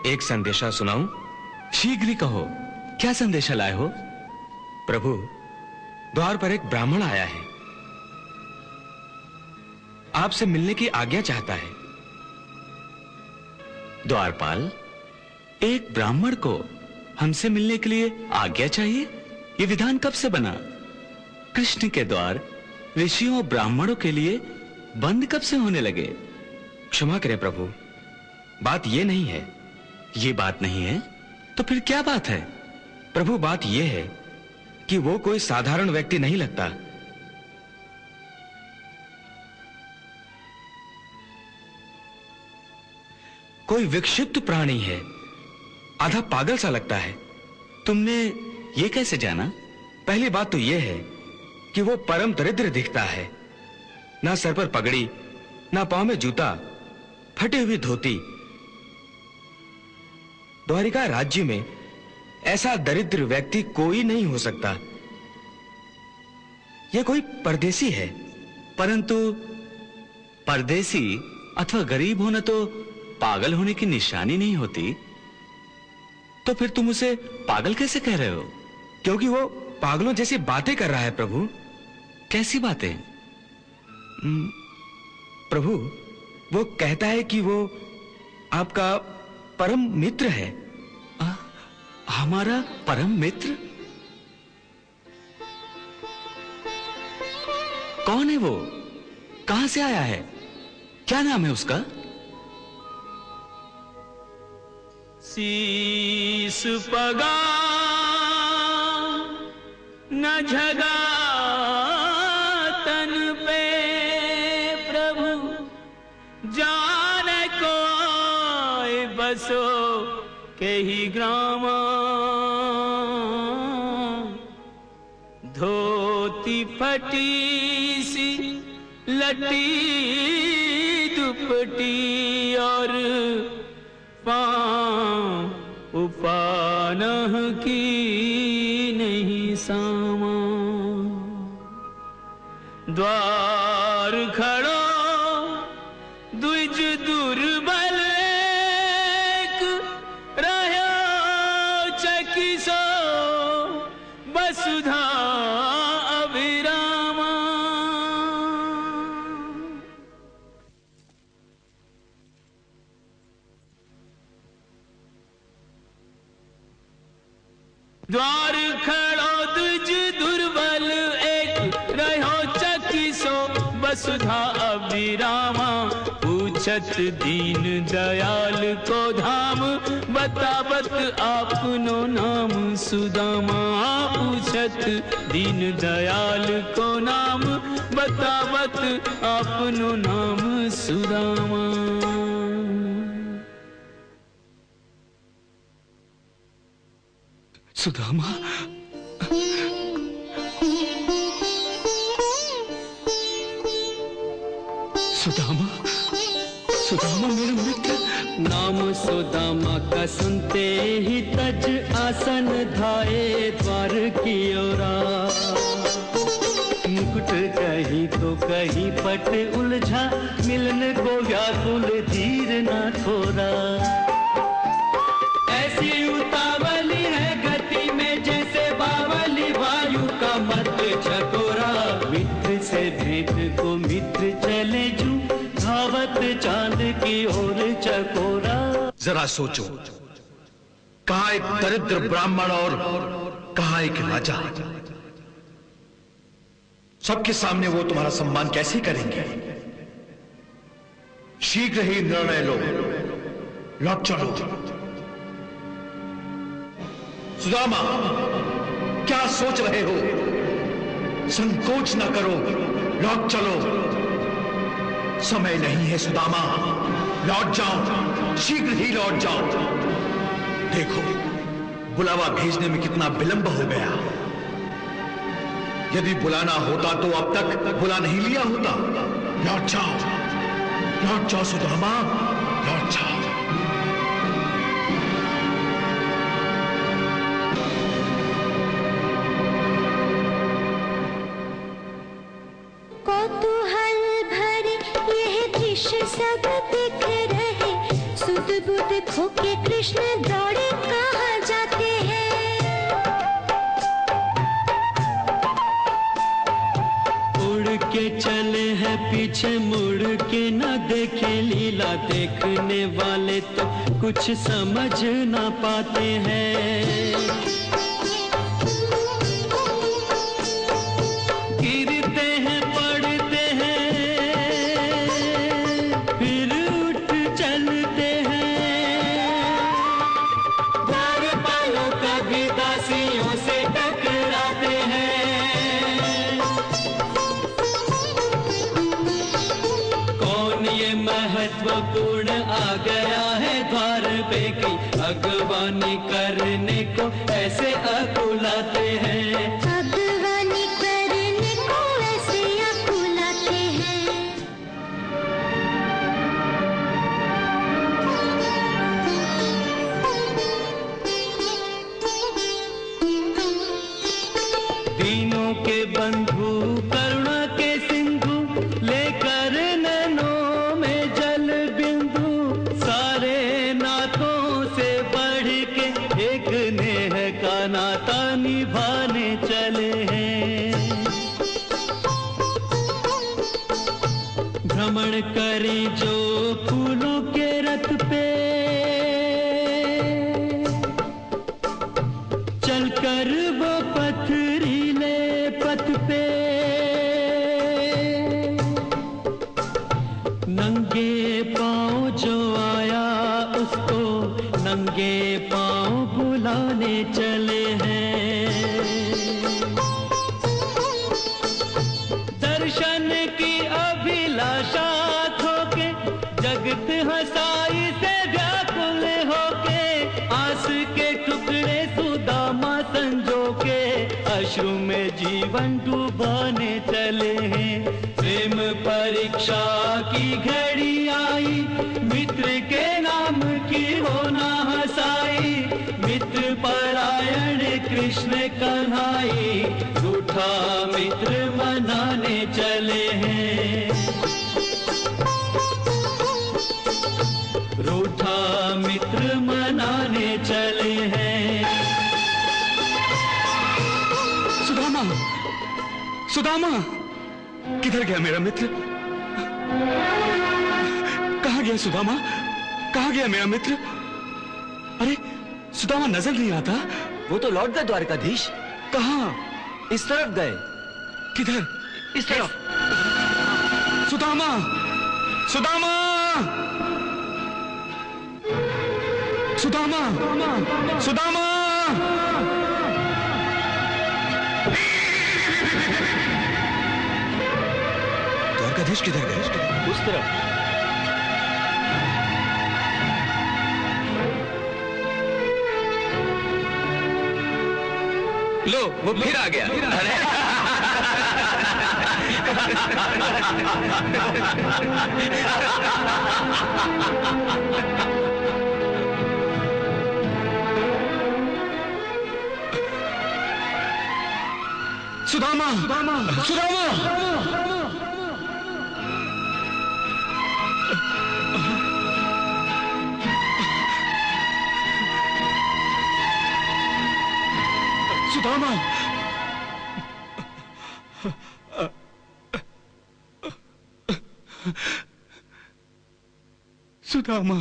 एक संदेशा सुनाऊं? शीघ्र ही कहो, क्या संदेशा लाए हो? प्रभु, द्वार पर एक ब्राह्मण आया है, आपसे मिलने की आज्ञा चाहता है। द्वारपाल, एक ब्राह्मण को हमसे मिलने के लिए आज्ञा चाहिए? ये विधान कब से बना? कृष्ण के द्वार ऋषियों और ब्राह्मणों के लिए बंद कब से होने लगे? क्षमा करें प्रभु, बात ये नहीं है। ये बात नहीं है तो फिर क्या बात है? प्रभु, बात ये है कि वो कोई साधारण व्यक्ति नहीं लगता। कोई विक्षिप्त प्राणी है, आधा पागल सा लगता है। तुमने ये कैसे जाना? पहली बात तो यह है कि वो परम दरिद्र दिखता है। ना सर पर पगड़ी, ना पांव में जूता, फटी हुई धोती। द्वारिका राज्य में ऐसा दरिद्र व्यक्ति कोई नहीं हो सकता। यह कोई परदेसी है। परंतु परदेसी अथवा गरीब होना तो पागल होने की निशानी नहीं होती। तो फिर तुम उसे पागल कैसे कह रहे हो? क्योंकि वो पागलों जैसी बातें कर रहा है प्रभु। कैसी बातें? प्रभु, वो कहता है कि वो आपका परम मित्र है। हमारा परम मित्र? कौन है वो? कहां से आया है? क्या नाम है उसका? शीस पगा न झगा तन पे प्रभु, जाने कोई बसो के ही ग्राम। धोती फटी सी लटी दुपटी और पांव उपानह की नहीं सामा। द्वार खड़ो द्विज दुर्बल एक, रह्यो चकिसो वसुधा अभिरामा। द्वार खड़ो द्विज दुर्बल एक, रहो चकिसो वसुधा अभिरामा। पूछत दीन दयाल को धाम, बतावत आपनो नाम सुदामा। पूछत दीन दयाल को नाम, बतावत आपनो नाम सुदामा। सुदामा, सुदामा, सुदामा मेरा मित्र। नाम सुदामा का सुनते ही तज आसन धाये द्वार की ओरा। मुकुट कहीं तो कहीं पट उलझा, मिलन को व्याकुल धीर न थोरा। ऐसी उतावली है गति में जैसे बावली वायु का मत चकोरा। मित्र से भेंट को मित्र चले जू, धावत चांद की ओर चकोरा। जरा सोचो, कहां एक दरिद्र ब्राह्मण और कहां एक राजा। सबके सामने वो तुम्हारा सम्मान कैसे करेंगे? शीघ्र ही निर्णय लो, लौट चलो। सुदामा, क्या सोच रहे हो? संकोच न करो, लौट चलो। समय नहीं है सुदामा, लौट जाओ, शीघ्र ही लौट जाओ। देखो, बुलावा भेजने में कितना विलंब हो गया। यदि बुलाना होता तो अब तक बुला नहीं लिया होता। लौट जाओ सुदामा, लौट जाओ। कौतूहल भरे यह दृश्य सब दिख रहे, सुध बुध होके कृष्ण दौड़े कहाँ जाते हैं। उड़ के चले हैं पीछे मुड़ के न देखे लीला, देखने वाले तो कुछ समझ ना पाते हैं। गिरते हैं पड़ते हैं फिर उठ चलते हैं। द्वारपालों कभी दासियों से टकराते हैं। कौन ये महत्वपूर्ण आ गया है द्वार पे की अगवानी करने को ऐसे अकुलाते हैं। अगवानी करने को ऐसे अकुलाते हैं। तीनों के बंधु करुणा के सिंधु लेकर नैनों में जल बिंदु, सारे नातों से बढ़ के एक नेह का नाता निभाने चले हैं। भ्रमण करें जो फूलों के रथ पे, चलकर वो पथरीले पथ पे, नंगे पांव जो आया उसको नंगे पांव बुलाने चले हैं। दर्शन की अभिलाषा खोके जगत हंसाई से व्याकुल होके, आस के टुकड़े सुदामा संजो के अश्रु में जीवन डुबाने चले हैं। प्रेम परीक्षा की घड़ी आई, मित्र के नाम की होना हंसाई, मित्र परायण कृष्ण कन्हाई, रूठा मित्र मनाने चले हैं। रूठा मित्र मनाने चले हैं। सुदामा, सुदामा, किधर गया मेरा मित्र? कहाँ गया सुदामा? कहाँ गया मेरा मित्र? अरे सुदामा नजर नहीं आता। वो तो लौट गए द्वारकाधीश। कहाँ? इस तरफ गए। किधर? इस तरफ। सुदामा, सुदामा, सुदामा, सुदामा। द्वारकाधीश किधर गए? उस तरफ। लो वो फिर आ गया। अरे सुदामा, सुदामा, सुदामा। सुदामा, सुदामा,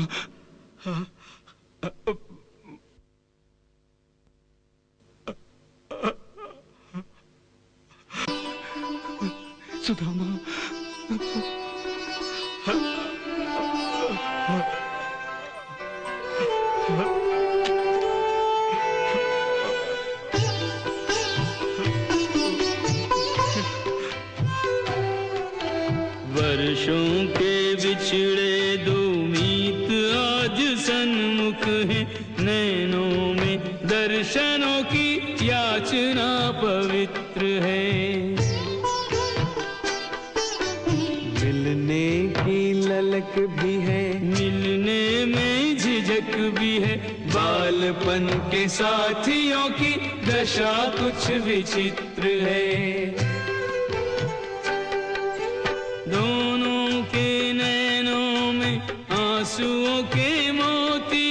सुदामा, वर्षों के बिछड़े दो मीत आज सन्मुख हैं, नैनों में दर्शनों की याचना पवित्र है। मिलने की ललक भी है, मिलने में झिझक भी है, बालपन के साथियों की दशा कुछ विचित्र है। दोनों के नैनों में आंसुओं के मोती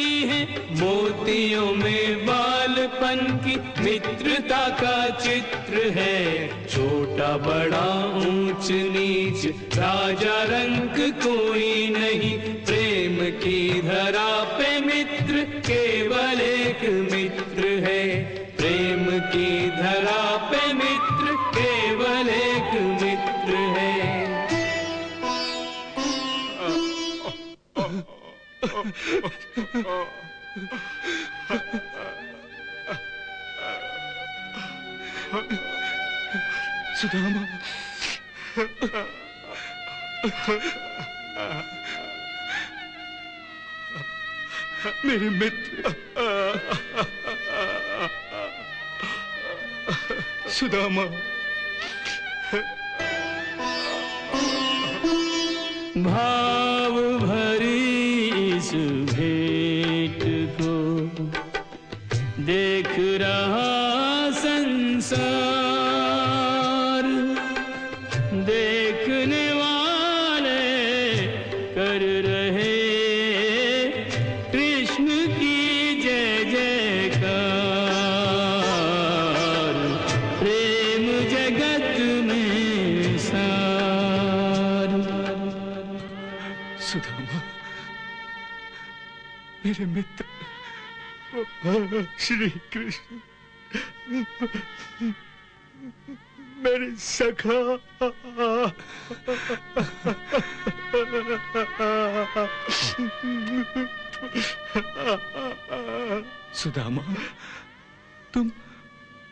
मोतियों में बालपन की मित्रता का चित्र है। छोटा बड़ा ऊंच नीच राजा रंग कोई नहीं, प्रेम की धरा पे मित्र केवल एक मित्र है। प्रेम की धरा पे मित्र केवल एक मित्र है। सुदामा, मेरे मित्र सुदामा, भाव भरी इस भेंट को देख रहा संसार, देखने वाले कर रहे कृष्ण की जय जयकार। प्रेम जगत में सार। सुदामा, मेरे मित्र श्री कृष्ण, मेरे सखा, सुदामा, तुम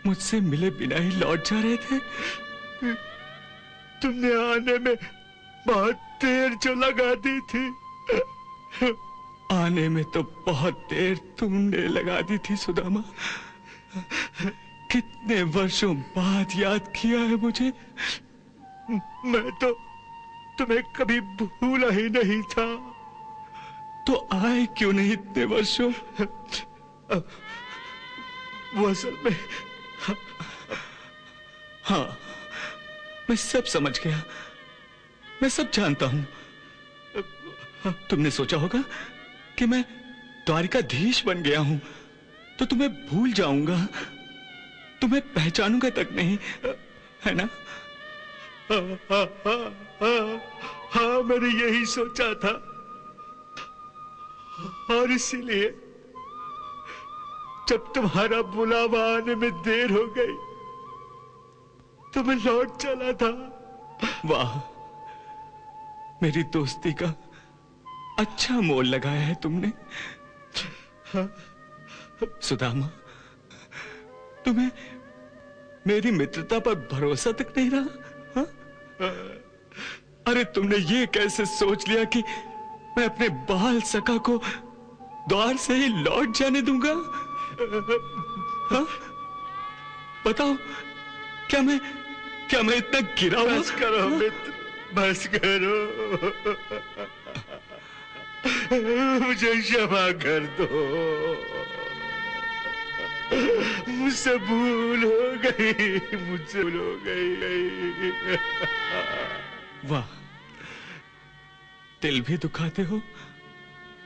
मुझसे मिले बिना ही लौट जा रहे थे। तुमने आने में बहुत देर जो लगा दी थी। आने में तो बहुत देर तुमने लगा दी थी सुदामा। कितने वर्षों बाद याद किया है मुझे। मैं तो तुम्हें कभी भूला ही नहीं था। तो आए क्यों नहीं इतने वर्षों? वो असल में, हाँ, मैं सब समझ गया, मैं सब जानता हूं। तुमने सोचा होगा कि मैं द्वारिकाधीश बन गया हूं तो तुम्हें भूल जाऊंगा, तुम्हें पहचानूंगा तक नहीं, है ना? हाँ, मैंने यही सोचा था और इसीलिए जब तुम्हारा बुलावा आने में देर हो गई तो मैं लौट चला था। वाह, मेरी दोस्ती का अच्छा मोल लगाया है तुमने। सुदामा, तुम्हें मेरी मित्रता पर भरोसा तक नहीं रहा? हा? अरे तुमने ये कैसे सोच लिया कि मैं अपने बाल सखा को द्वार से ही लौट जाने दूंगा? हा? बताओ, क्या मैं इतना गिरा हुआ? बस करो मित्र, बस करो। मुझे क्षमा कर दो, मुझसे भूल हो गई, मुझसे भूल हो गई। वाह, दिल भी दुखाते हो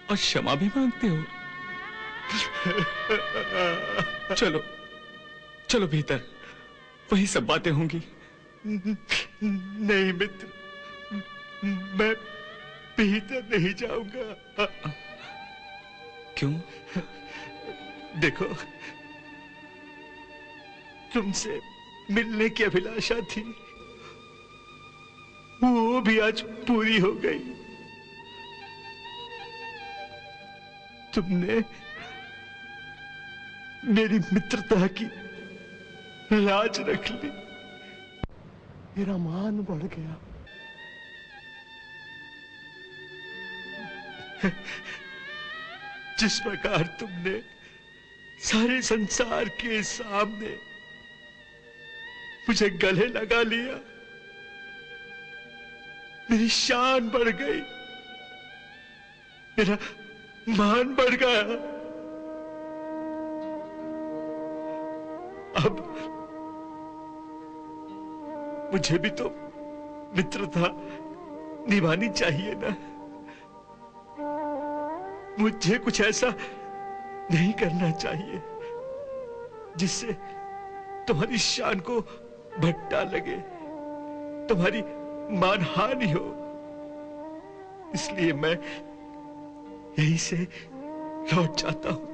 और क्षमा भी मांगते हो। चलो चलो भीतर, वही सब बातें होंगी। नहीं मित्र, मैं भीतर नहीं जाऊंगा। क्यों? देखो, तुमसे मिलने की अभिलाषा थी, वो भी आज पूरी हो गई। तुमने मेरी मित्रता की लाज रख ली, मेरा मान बढ़ गया। जिस प्रकार तुमने सारे संसार के सामने मुझे गले लगा लिया, मेरी शान बढ़ गई, मेरा मान बढ़ गया। अब मुझे भी तो मित्रता निभानी चाहिए ना। मुझे कुछ ऐसा नहीं करना चाहिए, जिससे तुम्हारी शान को भट्टा लगे, तुम्हारी मानहानि हो। इसलिए मैं यहीं से लौट जाता हूं।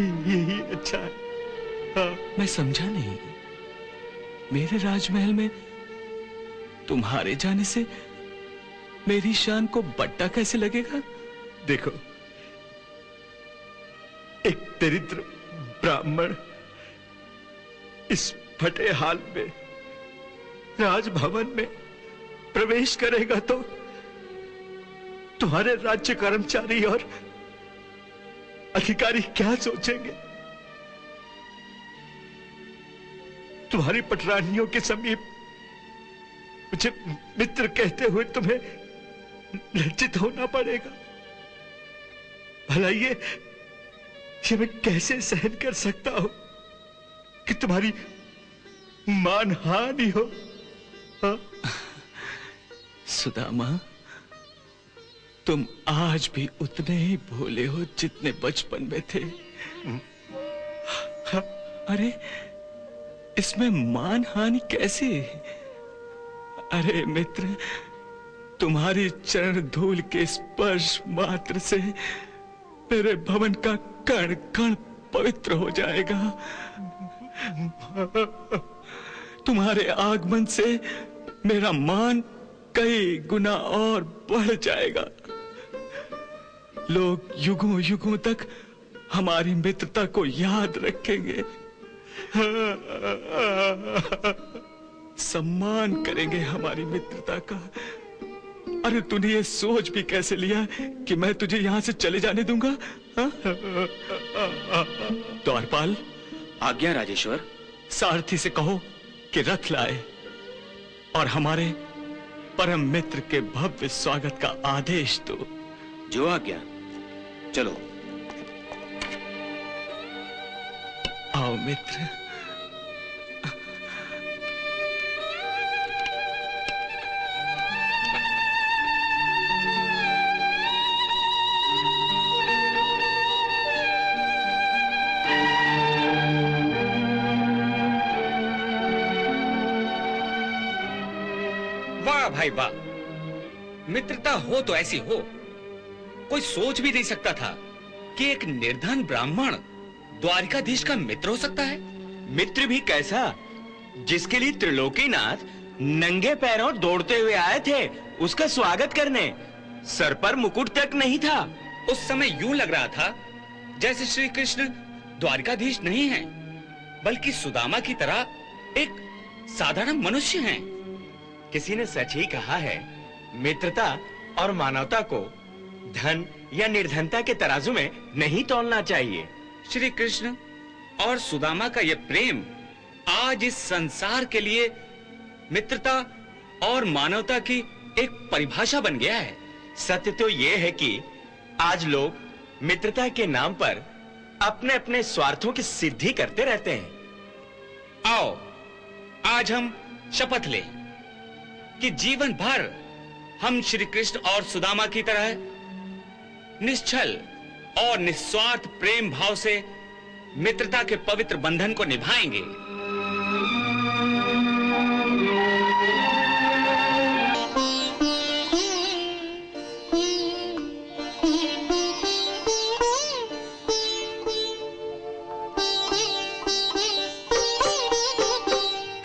यही अच्छा है। हाँ। मैं समझा नहीं, मेरे राजमहल में तुम्हारे जाने से मेरी शान को बट्टा कैसे लगेगा? देखो, एक दरिद्र ब्राह्मण इस फटे हाल में राजभवन में प्रवेश करेगा तो तुम्हारे राज्य कर्मचारी और अधिकारी क्या सोचेंगे? तुम्हारी पटरानियों के समीप मुझे मित्र कहते हुए तुम्हें लज्जित होना पड़ेगा। भला ये मैं कैसे सहन कर सकता हूं कि तुम्हारी मानहानि हो? हाँ? सुदामा, तुम आज भी उतने ही भोले हो जितने बचपन में थे। अरे, इसमें मानहानि कैसी? अरे मित्र, तुम्हारी चरण धूल के स्पर्श मात्र से मेरे भवन का कण कण पवित्र हो जाएगा। तुम्हारे आगमन से मेरा मान कई गुना और बढ़ जाएगा। लोग युगों युगों तक हमारी मित्रता को याद रखेंगे, सम्मान करेंगे हमारी मित्रता का। अरे तूने ये सोच भी कैसे लिया कि मैं तुझे यहां से चले जाने दूंगा? द्वारपाल, आज्ञा राजेश्वर। सारथी से कहो कि रथ लाए और हमारे परम मित्र के भव्य स्वागत का आदेश दो। जो आज्ञा। चलो। आओ मित्र। वाह भाई वाह, मित्रता हो तो ऐसी हो। कोई सोच भी नहीं सकता था कि एक निर्धन ब्राह्मण द्वारिकाधीश का मित्र हो सकता है। मित्र भी कैसा, जिसके लिए त्रिलोकीनाथ नंगे पैरों दौड़ते हुए आए थे उसका स्वागत करने। सर पर मुकुट तक नहीं था। उस समय यूं लग रहा था जैसे श्री कृष्ण द्वारिकाधीश नहीं हैं, बल्कि सुदामा की तरह एक साधारण मनुष्य हैं। किसी ने सच ही कहा है, मित्रता और मानवता को धन या निर्धनता के तराजू में नहीं तौलना चाहिए। श्री कृष्ण और सुदामा का यह प्रेम आज इस संसार के लिए मित्रता और मानवता की एक परिभाषा बन गया है। सत्य तो यह है कि आज लोग मित्रता के नाम पर अपने अपने स्वार्थों की सिद्धि करते रहते हैं। आओ, आज हम शपथ लें कि जीवन भर हम श्री कृष्ण और सुदामा की तरह निश्चल और निस्वार्थ प्रेम भाव से मित्रता के पवित्र बंधन को निभाएंगे।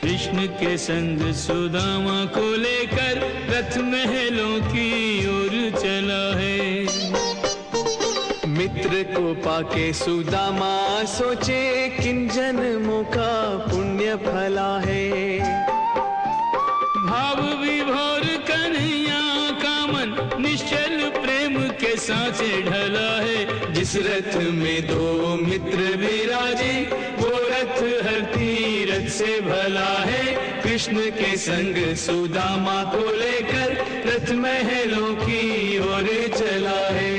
कृष्ण के संग सुदामा को लेकर रथ महलों की ओर चला है। मित्र को पाके सुदामा सोचे किन जन्मों का पुण्य फला है। भाव विभोर कन्हैया का मन निश्चल प्रेम के सांचे ढला है। जिस रथ में दो मित्र विराजे वो रथ हर तीरथ से भला है। कृष्ण के संग सुदामा को लेकर रथ महलों की ओर चला है।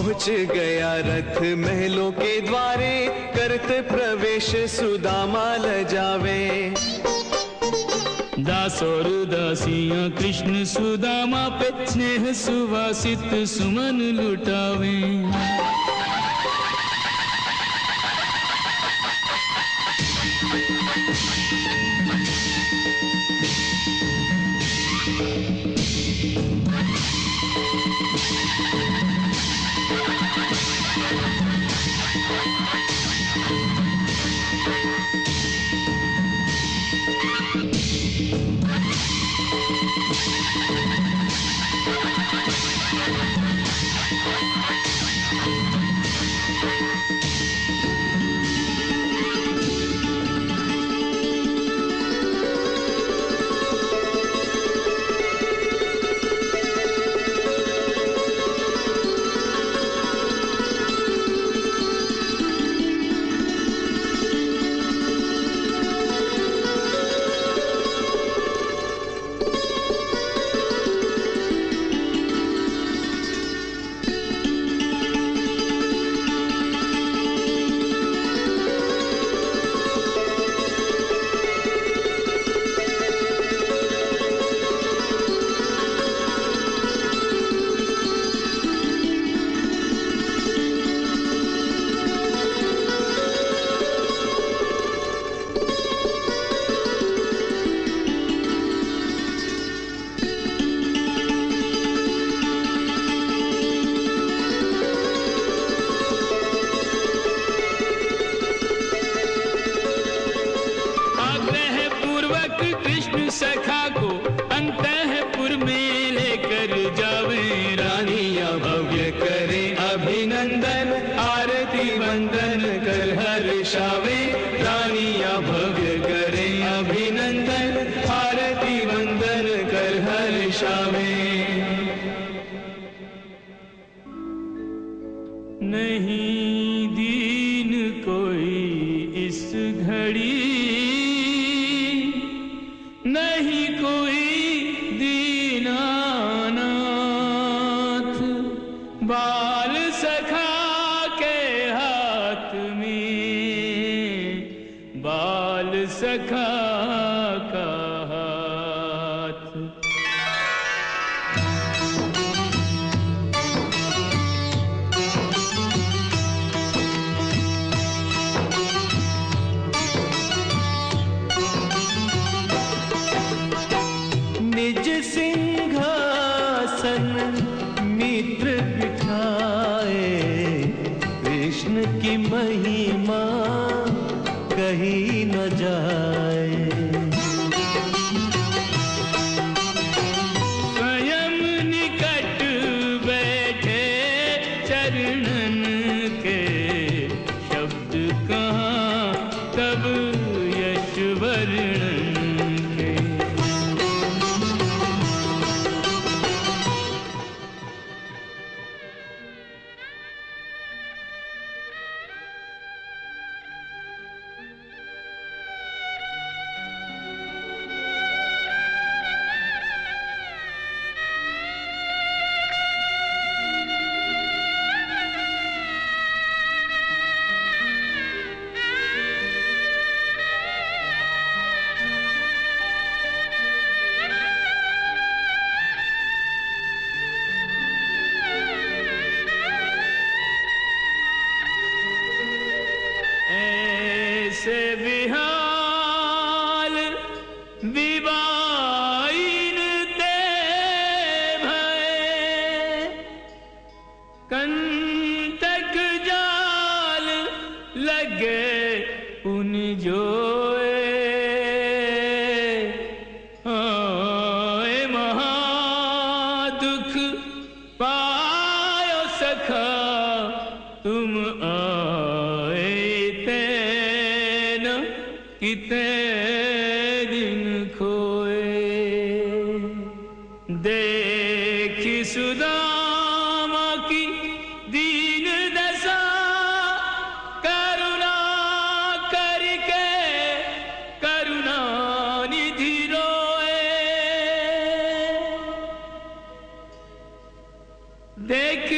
पहुंच गया रथ महलों के द्वारे, करते प्रवेश सुदामा लजावे। दास और दासियां कृष्ण सुदामा पे स्नेह सुवासित सुमन लुटावे। देख